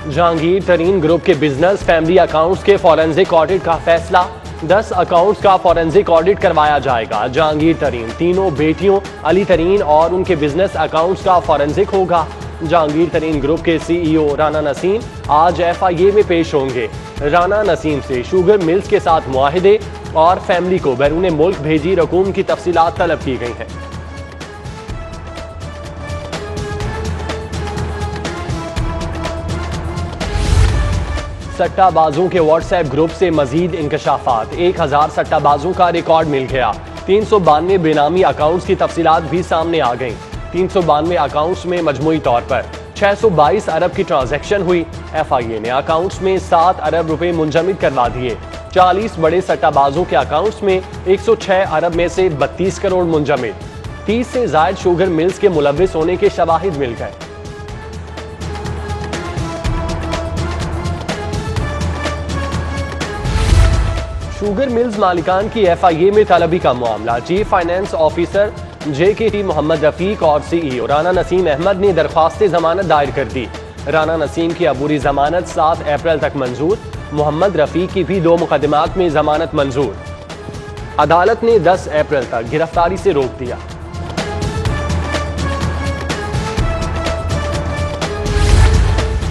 जहांगीर तरीन ग्रुप के business family accounts के फॉरेंसिक ऑडिट का फैसला। 10 अकाउंट्स का फॉरेंसिक ऑडिट करवाया जाएगा। जहांगीर तरीन तीनों बेटियों अली तरीन और उनके बिजनेस अकाउंट्स का फॉरेंसिक होगा। जहांगीर तरीन ग्रुप के सीईओ राना नसीम आज एफआईए में पेश होंगे। राना नसीम से शुगर मिल्स के साथ मुआहिदे और फैमिली को बैरून मुल्क भेजी रकूम की तफसीलात तलब की गई हैं। सट्टाबाजों के व्हाट्सएप ग्रुप से मजीद इंकशाफात। 1000 सट्टाबाजों का रिकॉर्ड मिल गया। 392 बेनामी अकाउंट्स की तफसीलात भी सामने आ गईं। 392 अकाउंट्स में मजमूई तौर पर 622 अरब की ट्रांजैक्शन हुई। एफआईए ने अकाउंट्स में 7 अरब रुपए मुंजमद करवा दिए। 40 बड़े सट्टाबाजों के अकाउंट्स में 106 अरब में से 32 करोड़ मुंजमद। 30 से जायद शुगर मिल्स के मुलव्विस होने के शवाहिद मिल गए। शुगर मिल्स मालिकान की एफआईए में तलबी का मामला। Chief finance officer JKT Mohammad Rafiq और सीईओ राना नसीम अहमद ने दरख्वास्त जमानत दायर कर दी। राना नसीम की अबूरी जमानत 7 अप्रैल तक मंजूर। मोहम्मद रफीक की भी 2 मुकदमात में जमानत मंजूर। अदालत ने 10 अप्रैल तक गिरफ्तारी से रोक दिया।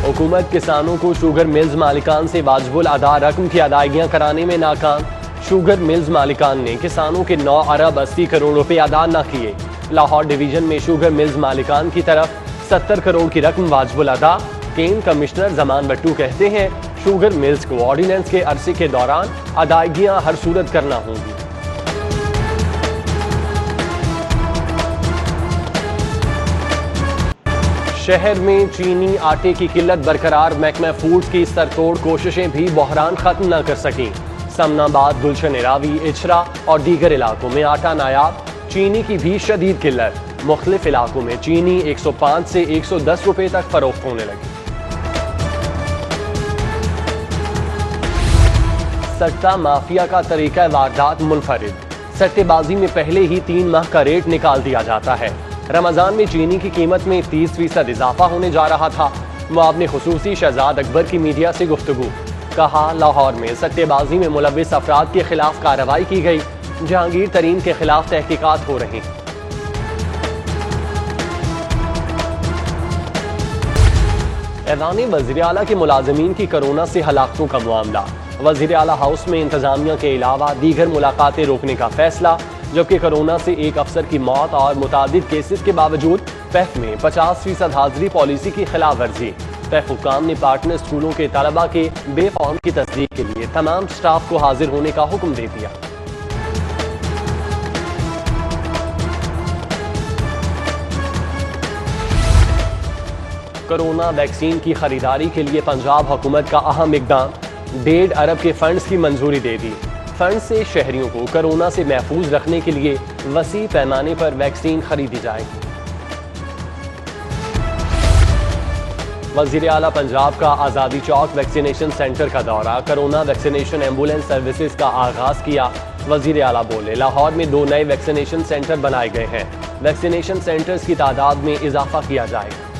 हुकूमत किसानों को शुगर मिल्स मालिकान से वाजिबुल अदा रकम की अदायगियां कराने में नाकाम। शुगर मिल्स मालिकान ने किसानों के 9 अरब 80 करोड़ रुपए अदा न किए। लाहौर डिवीजन में शुगर मिल्स मालिकान की तरफ 70 करोड़ की रकम वाजिबुल अदा। केन कमिश्नर जमान बट्टू कहते हैं शुगर मिल्स को ऑर्डिनेंस के अरसे के दौरान अदायगियां हर सूरत करना होंगी। शहर में चीनी आटे की किल्लत बरकरार। महकमा फूड्स की सरतोड़ कोशिशें भी बहरान खत्म न कर सकी। समनाबाद, गुलशन रावी, इचरा और दीगर इलाकों में आटा नायाब। चीनी की भी शदीद किल्लत। मुख्तलिफ इलाकों में चीनी 105 से 110 रुपए तक फरोख्त होने लगी। सट्टा माफिया का तरीका वारदात मुनफरिद। सट्टेबाजी में पहले ही 3 माह का रेट निकाल दिया जाता है। रमजान में चीनी की कीमत में 30% इजाफा होने जा रहा था। मुआवने खुसूसी शहजाद अकबर की मीडिया से गुफ्तगू। कहा लाहौर में सट्टेबाजी में मुलव्विस अफराद के खिलाफ कार्रवाई की गई। जहांगीर तरीन के खिलाफ तहकीकात हो रही। ऐवान वज़ीर आला के मुलाजमीन की कोरोना से हलाकतों का मामला। वज़ीर आला हाउस में इंतजामिया के अलावा दीगर मुलाकातें रोकने का फैसला। जबकि कोरोना से एक अफसर की मौत और मुतादिद केसेस के बावजूद पैफ में 50% हाजिरी पॉलिसी की खिलाफ वर्जी। पैफ हुक्काम ने पार्टनर स्कूलों के तलबा के बे फॉर्म की तस्दीक के लिए तमाम स्टाफ को हाजिर होने का हुक्म दे दिया। कोरोना वैक्सीन की खरीदारी के लिए पंजाब हुकूमत का अहम इकदाम। 1.5 अरब के फंड्स की मंजूरी दे दी। फंड से शहरियों को कोरोना से महफूज रखने के लिए वसी पैमाने पर वैक्सीन खरीदी जाएगी। वज़ीर आला पंजाब का आज़ादी चौक वैक्सीनेशन सेंटर का दौरा। कोरोना वैक्सीनेशन एम्बुलेंस सर्विसेज का आगाज किया। वज़ीर आला बोले लाहौर में 2 नए वैक्सीनेशन सेंटर बनाए गए हैं। वैक्सीनेशन सेंटर्स की तादाद में इजाफा किया जाएगा।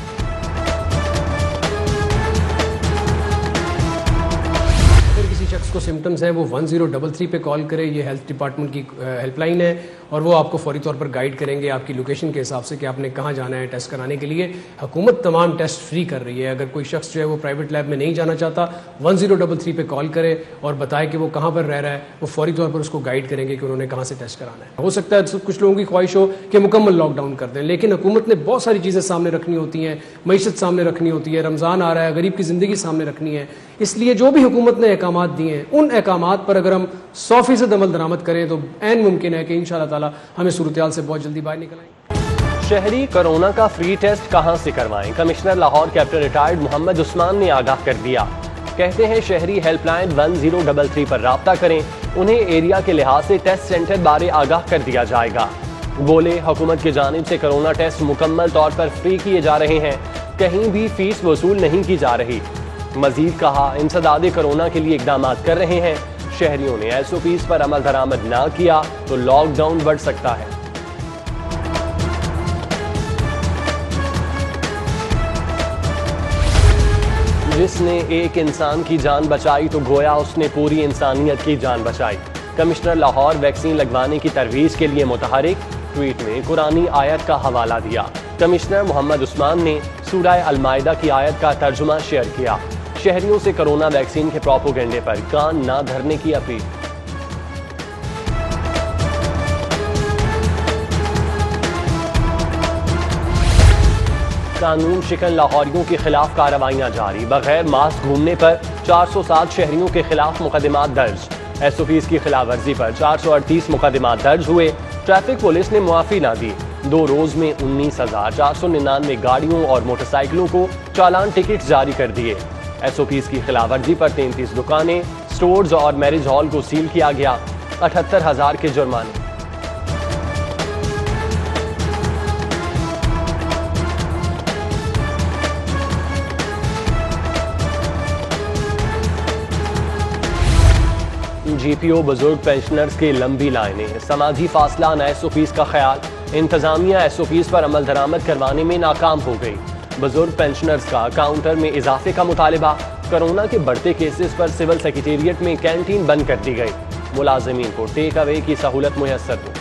शख्स को सिम्टम्स हैं वो 1033 पे कॉल करें। ये हेल्थ डिपार्टमेंट की हेल्पलाइन है और वो आपको फौरी तौर पर गाइड करेंगे आपकी लोकेशन के हिसाब से कि आपने कहाँ जाना है टेस्ट कराने के लिए। हुकूमत तमाम टेस्ट फ्री कर रही है। अगर कोई शख्स जो है वो प्राइवेट लैब में नहीं जाना चाहता 1033 पे कॉल करे और बताए कि वो कहाँ पर रह रहा है, वो फौरी तौर पर उसको गाइड करेंगे कि उन्होंने कहाँ से टेस्ट कराना है। हो सकता है कुछ लोगों की ख्वाहिश हो कि मुकम्मल लॉकडाउन कर दें, लेकिन हुकूमत ने बहुत सारी चीज़ें सामने रखनी होती हैं। मईशत सामने रखनी होती है, रमज़ान आ रहा है, गरीब की ज़िंदगी सामने रखनी है। इसलिए जो भी हुकूमत ने अहकामात दिए हैं उन अहकामात पर अगर हम 100% अमल दरामद करें तो ऐन मुमकिन है कि इंशाअल्लाह ताला हमें सूरत-ए-हाल से बहुत जल्दी बाहर निकल आएंगे। शहरी कोरोना का फ्री टेस्ट कहां से करवाएं? Commissioner Lahore captain retired Mohammad Usman ने आगाह कर दिया। कहते हैं शहरी हेल्पलाइन 1033 पर राब्ता करें, उन्हें एरिया के लिहाज से टेस्ट सेंटर बारे आगाह कर दिया जाएगा। बोले हुकूमत की जानिब से कोरोना टेस्ट मुकम्मल तौर पर फ्री किए जा रहे हैं, कहीं भी फीस वसूल नहीं की जा रही। मजीद कहा इंसदादे कोरोना के लिए इकदाम कर रहे हैं। शहरियों ने SOPs पर अमल दरामद ना किया तो लॉकडाउन बढ़ सकता है। पुलिस ने एक इंसान की जान बचाई तो गोया उसने पूरी इंसानियत की जान बचाई। कमिश्नर लाहौर वैक्सीन लगवाने की तरवीज के लिए मुतहरिक। ट्वीट में कुरानी आयत का हवाला दिया। कमिश्नर मोहम्मद उस्मान ने सूरह अल-माइदा की आयत का तर्जुमा शेयर किया। शहरियों से कोरोना वैक्सीन के प्रोपोगेंडे पर कान ना धरने की अपील। कानून शिकन लाहौरियों के खिलाफ कार्रवाइयां जारी। बगैर मास्क घूमने पर 407 शहरियों के खिलाफ मुकदमात दर्ज। SOPs की खिलाफ वर्जी पर 438 मुकदमात दर्ज हुए। ट्रैफिक पुलिस ने मुआफी ना दी। 2 रोज में 19,499 गाड़ियों और मोटरसाइकिलों को चालान टिकट जारी कर दिए। SOPs की खिलाफ वर्जी पर 33 दुकानें, स्टोर्स और मैरिज हॉल को सील किया गया। 78,000 के जुर्माने। GPO बुजुर्ग पेंशनर्स की लंबी लाइनें। समाजी फासला न SOPs का ख्याल। इंतजामिया SOPs पर अमल दरामद करवाने में नाकाम हो गई। बुजुर्ग पेंशनर्स का काउंटर में इजाफे का मुतालिबा। कोरोना के बढ़ते केसेस पर सिविल सेक्रेटेरिएट में कैंटीन बंद कर दी गई। मुलाजिमीन को टेक अवे की सहूलत मुयस्सर हो।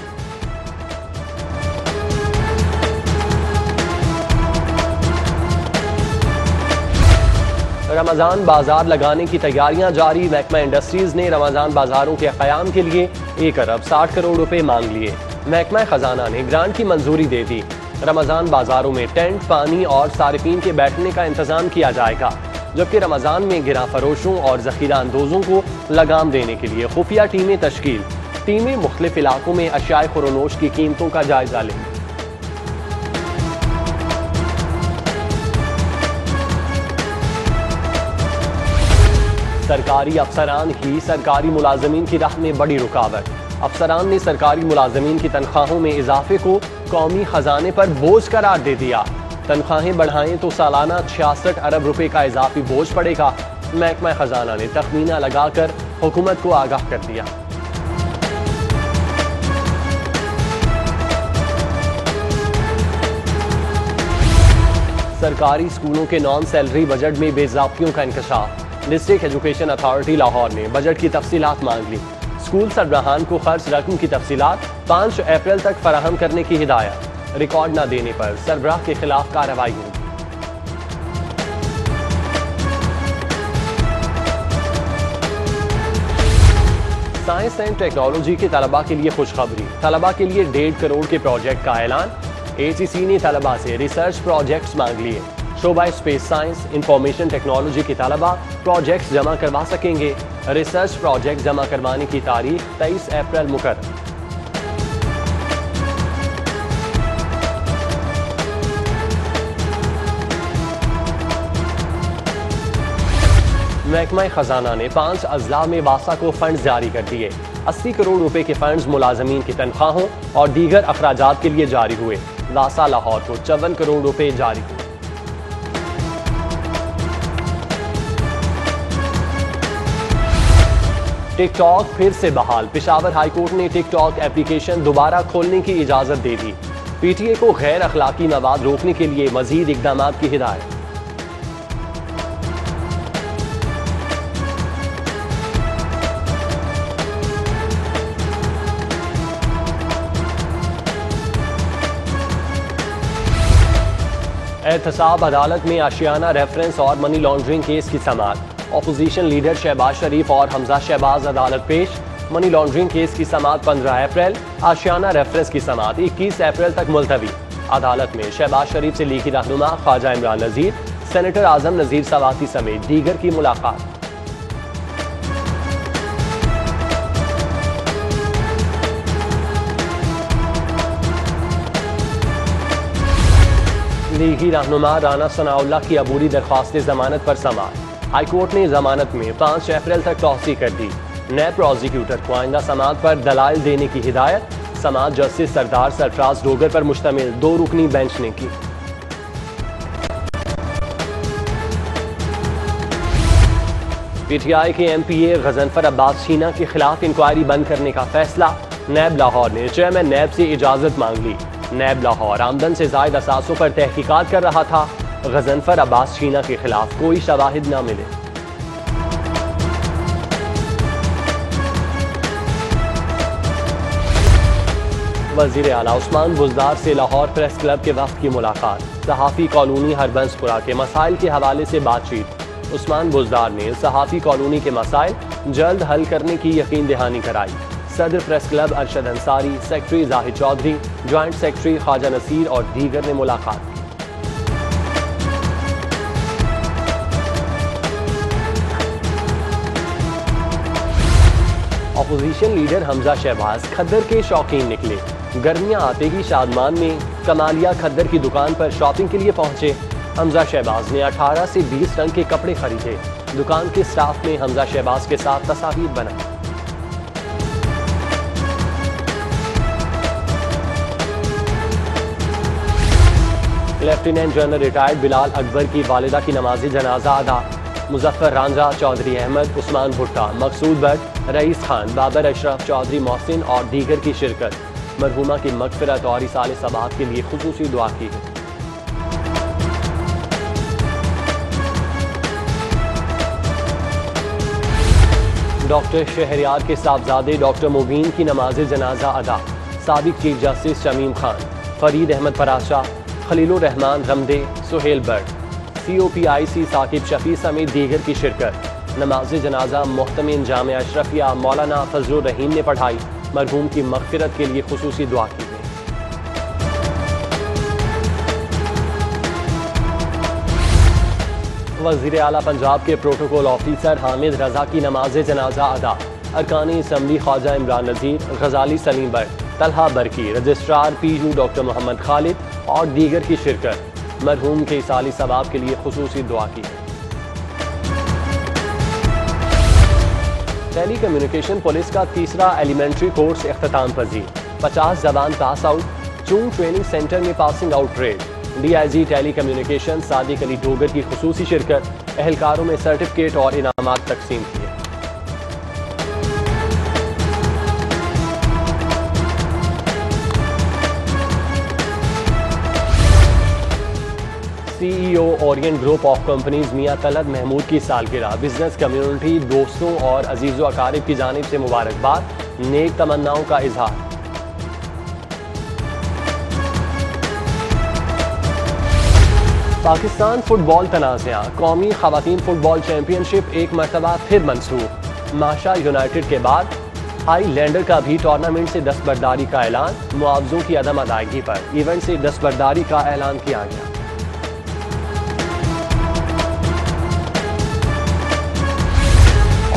रमजान बाजार लगाने की तैयारियां जारी। महकमा इंडस्ट्रीज ने रमजान बाजारों के क़याम के लिए 1 अरब 60 करोड़ रुपए मांग लिए। महकमा खजाना ने ग्रांट की मंजूरी दे दी। रमजान बाजारों में टेंट, पानी और सारिफीन के बैठने का इंतजाम किया जाएगा, जबकि रमजान में गिरा फरोशों और जखीरा अंदोजों को लगाम देने के लिए खुफिया टीमें तश्कील। टीमें मुख्तलिफ इलाकों में अशियाए खुरोनोश की कीमतों का जायजा लेंगी। सरकारी अफसरान ही सरकारी मुलाजमीन की राह में बड़ी रुकावट। अफसरान ने सरकारी मुलाजमीन की तनख्वाहों में इजाफे को कौमी खजाने पर बोझ करार दे दिया। तनख्वाहें बढ़ाएं तो सालाना 66 अरब रुपए का इजाफी बोझ पड़ेगा। महकमा खजाना ने तखमीना लगाकर हुकूमत को आगाह कर दिया। सरकारी स्कूलों के नॉन सैलरी बजट में बेज़ाब्तियों का इंकशाफ। डिस्ट्रिक्ट एजुकेशन अथॉरिटी लाहौर ने बजट की तफसीलात मांग ली। स्कूल सरबराहान को खर्च रकम की तफसीलात 5 अप्रैल तक फराहम करने की हिदायत। रिकॉर्ड न देने पर सरबराह के खिलाफ कार्रवाई होगी। साइंस एंड टेक्नोलॉजी के तलबा के लिए खुशखबरी। तलबा के लिए 1.5 करोड़ के प्रोजेक्ट का ऐलान। ACC ने तलबा से रिसर्च प्रोजेक्ट्स मांग लिए। शोबा स्पेस साइंस, इंफॉर्मेशन टेक्नोलॉजी के तलबा प्रोजेक्ट्स जमा करवा सकेंगे। रिसर्च प्रोजेक्ट जमा करवाने की तारीख 23 अप्रैल मुकर्रर। महकमा खजाना ने 5 अजला में वासा को फंड जारी कर दिए। 80 करोड़ रुपए के फंड्स मुलाजमीन की तनख्वाहों और दीगर अखराजात के लिए जारी हुए। वासा लाहौर को 54 करोड़ रुपए जारी हुए। टिकटॉक फिर से बहाल। पेशावर हाईकोर्ट ने टिकटॉक एप्लीकेशन दोबारा खोलने की इजाजत दे दी। PTA को गैर अखलाकी मवाद रोकने के लिए मजीद इकदाम की हिदायत। एहतसाब अदालत में आशियाना रेफरेंस और मनी लॉन्ड्रिंग केस की समाअत। अपोजिशन लीडर शहबाज शरीफ और हमजा शहबाज अदालत पेश। मनी लॉन्ड्रिंग केस की समाअत 15 अप्रैल। आशियाना रेफरेंस की समाअत 21 अप्रैल तक मुलतवी। अदालत में शहबाज शरीफ से लीगी रहनुमा ख्वाजा इमरान नजीर, सेनेटर आजम नजीर सवाती समेत दीगर की मुलाकात। लीगी रहनुमा राना सनाउल्लाह की अबूरी दरख्वास्त जमानत पर समाअत। हाईकोर्ट ने जमानत में 5 अप्रैल तक तौसी कर दी। नए प्रोसिक्यूटर को आइंदा समाअत पर दलाइल देने की हिदायत। समाअत जस्टिस सरदार सरफराज डोगर पर मुश्तमिल 2 रुकनी बेंच ने की। PTI के MPA गजनफर अब्बास शीना के खिलाफ इंक्वायरी बंद करने का फैसला। नैब लाहौर ने चेयरमैन नैब से इजाजत मांग ली। नैब लाहौर आमदन से जायद असासों पर तहकीकात कर रहा था। गजनफर अब्बास शीना के खिलाफ कोई शवाहिद न मिले। वजीर आला उस्मान बुज़दार से लाहौर प्रेस क्लब के वफ्द की मुलाकात। सहाफ़ी कॉलोनी हरबंसपुरा के मसाइल के हवाले से बातचीत। उस्मान बुज़दार ने सहाफ़ी कॉलोनी के मसाइल जल्द हल करने की यकीन दहानी कराई। सदर press club Arshad Ansari, secretary Zahid Chaudhry, joint secretary Khwaja Naseer और दीगर ने मुलाकात की। अपोजिशन लीडर हमजा शहबाज खद्दर के शौकीन निकले। गर्मियां आते ही शादमान में कमालिया खद्दर की दुकान पर शॉपिंग के लिए पहुंचे। हमजा शहबाज ने 18 से 20 रंग के कपड़े खरीदे। दुकान के स्टाफ ने हमजा शहबाज के साथ तस्वीर बनाई। Lieutenant general retired Bilal Akbar की वालिदा की नमाज जनाजा अदा। मुजफ्फर रांझा, चौधरी अहमद, उस्मान भुट्टा, मकसूद भट्ट, रईस खान, बाबर अशरफ, चौधरी मोहसिन और दीगर की शिरकत। मरहुमा की मगफिरत और इसाले सबाब के लिए खुसूसी दुआ की है। डॉक्टर शहरयार के साहबजादे डॉक्टर मुबीन की नमाज जनाजा अदा। साबिक chief justice Shamim Khan, Farid Ahmad Parasha, Khalilur Rehman Ramday, Suhail Butt, COPIC Saqib Shafi समेत दीगर की शिरकत। नमाज जनाजा मोहतमिन जामिया अशरफिया मौलाना फजलुर रहीम ने पढ़ाई। मरहूम की मगफिरत के लिए खुसूसी दुआ की गई। वज़ीर आला पंजाब के प्रोटोकॉल ऑफिसर हामिद रजा की नमाज जनाजा अदा। अरकानी assembly Khwaja Imran Nazir, Ghazali Saleem Butt, Talha Barki, registrar PU doctor Mohammad Khalid और दीगर की शिरकत। मरहूम के इसाली सवाब के लिए खुसूसी दुआ की है। टेली कम्युनिकेशन पुलिस का तीसरा एलिमेंट्री कोर्स इख्तिताम पजीर। 50 जवान पास आउट। चून ट्रेनिंग सेंटर में passing out parade. DIG telecommunication Sadiq Ali Dogar की खुसूसी शिरकत। एहलकारों में सर्टिफिकेट और इनामात तकसीम किए। CEO Orient group of companies मियां तलत महमूद की सालगिरह। बिजनेस कम्युनिटी, दोस्तों और अजीज़ो अकारिब की जानिब से मुबारकबाद, नेक तमन्नाओं का इजहार। पाकिस्तान फुटबॉल तनाज़ा। कौमी ख़वातीन फुटबॉल चैंपियनशिप एक मरतबा फिर मंसूख। माशा यूनाइटेड के बाद हाईलैंडर का भी टूर्नामेंट से दस्तबरदारी का ऐलान। मुआवजों की अदम अदायगी पर इवेंट से दस्तबरदारी का ऐलान किया गया।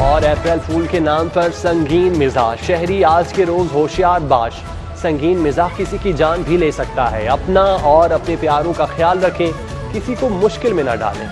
और अप्रैल फूल के नाम पर संगीन मिजाज। शहरी आज के रोज होशियार बाश। संगीन मिजाज किसी की जान भी ले सकता है। अपना और अपने प्यारों का ख्याल रखें, किसी को मुश्किल में न डालें।